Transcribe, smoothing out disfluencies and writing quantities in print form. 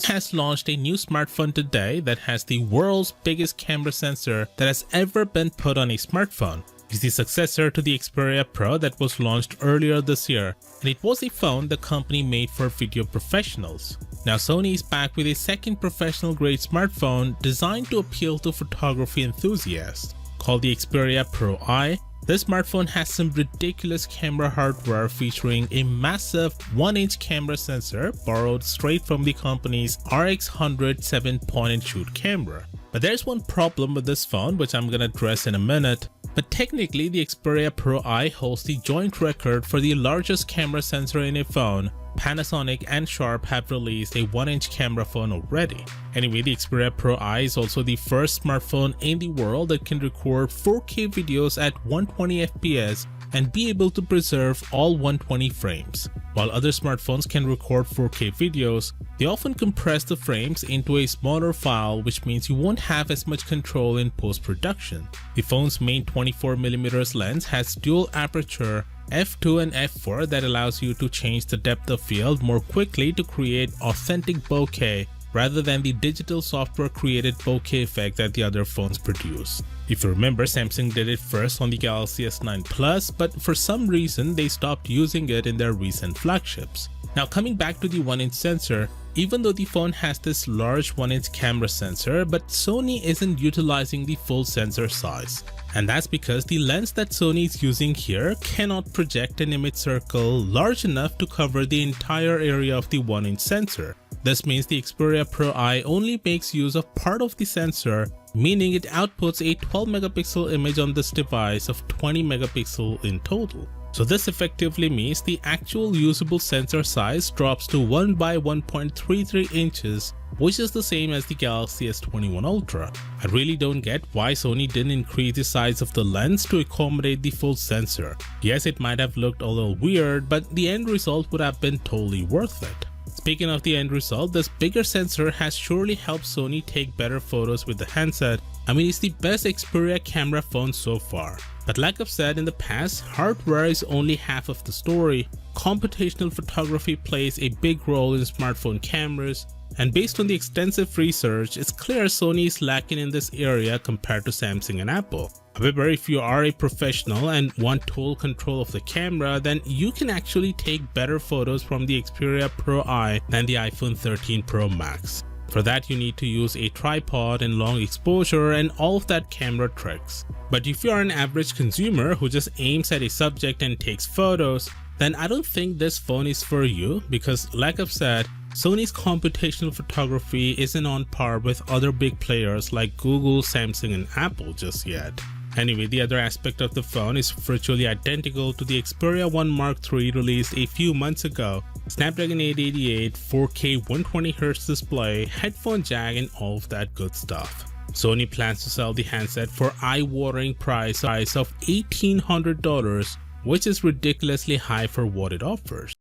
has launched a new smartphone today that has the world's biggest camera sensor that has ever been put on a smartphone. It's the successor to the Xperia Pro that was launched earlier this year, and it was a phone the company made for video professionals. Now Sony is back with a second professional-grade smartphone designed to appeal to photography enthusiasts. Called the Xperia Pro I, this smartphone has some ridiculous camera hardware featuring a massive 1-inch camera sensor borrowed straight from the company's RX100 7-point-and-shoot camera. But there's one problem with this phone which I'm gonna address in a minute. But technically the Xperia Pro I holds the joint record for the largest camera sensor in a phone. Panasonic and Sharp have released a 1-inch camera phone already. Anyway, the Xperia Pro I is also the first smartphone in the world that can record 4K videos at 120 FPS and be able to preserve all 120 frames. While other smartphones can record 4K videos, they often compress the frames into a smaller file, which means you won't have as much control in post-production. The phone's main 24mm lens has dual aperture f2 and f4 that allows you to change the depth of field more quickly to create authentic bokeh rather than the digital software created bokeh effect that the other phones produce. If you remember, Samsung did it first on the Galaxy S9 Plus, but for some reason they stopped using it in their recent flagships. Now coming back to the 1-inch sensor, even though the phone has this large 1-inch camera sensor, but Sony isn't utilizing the full sensor size. And that's because the lens that Sony is using here cannot project an image circle large enough to cover the entire area of the 1-inch sensor. This means the Xperia Pro I only makes use of part of the sensor, meaning it outputs a 12-megapixel image on this device of 20 megapixel in total. So this effectively means the actual usable sensor size drops to 1 by 1.33 inches, which is the same as the Galaxy S21 Ultra. I really don't get why Sony didn't increase the size of the lens to accommodate the full sensor. Yes, it might have looked a little weird, but the end result would have been totally worth it. Speaking of the end result, this bigger sensor has surely helped Sony take better photos with the handset. I mean, it's the best Xperia camera phone so far. But like I've said in the past, hardware is only half of the story. Computational photography plays a big role in smartphone cameras, and based on the extensive research, it's clear Sony is lacking in this area compared to Samsung and Apple. However, if you are a professional and want total control of the camera, then you can actually take better photos from the Xperia Pro I than the iPhone 13 Pro Max. For that, you need to use a tripod and long exposure and all of that camera tricks. But if you are an average consumer who just aims at a subject and takes photos, then I don't think this phone is for you, because like I've said, Sony's computational photography isn't on par with other big players like Google, Samsung and Apple just yet. Anyway, the other aspect of the phone is virtually identical to the Xperia 1 Mark III released a few months ago. Snapdragon 888, 4K 120Hz display, headphone jack and all of that good stuff. Sony plans to sell the handset for eye-watering price of $1,800, which is ridiculously high for what it offers.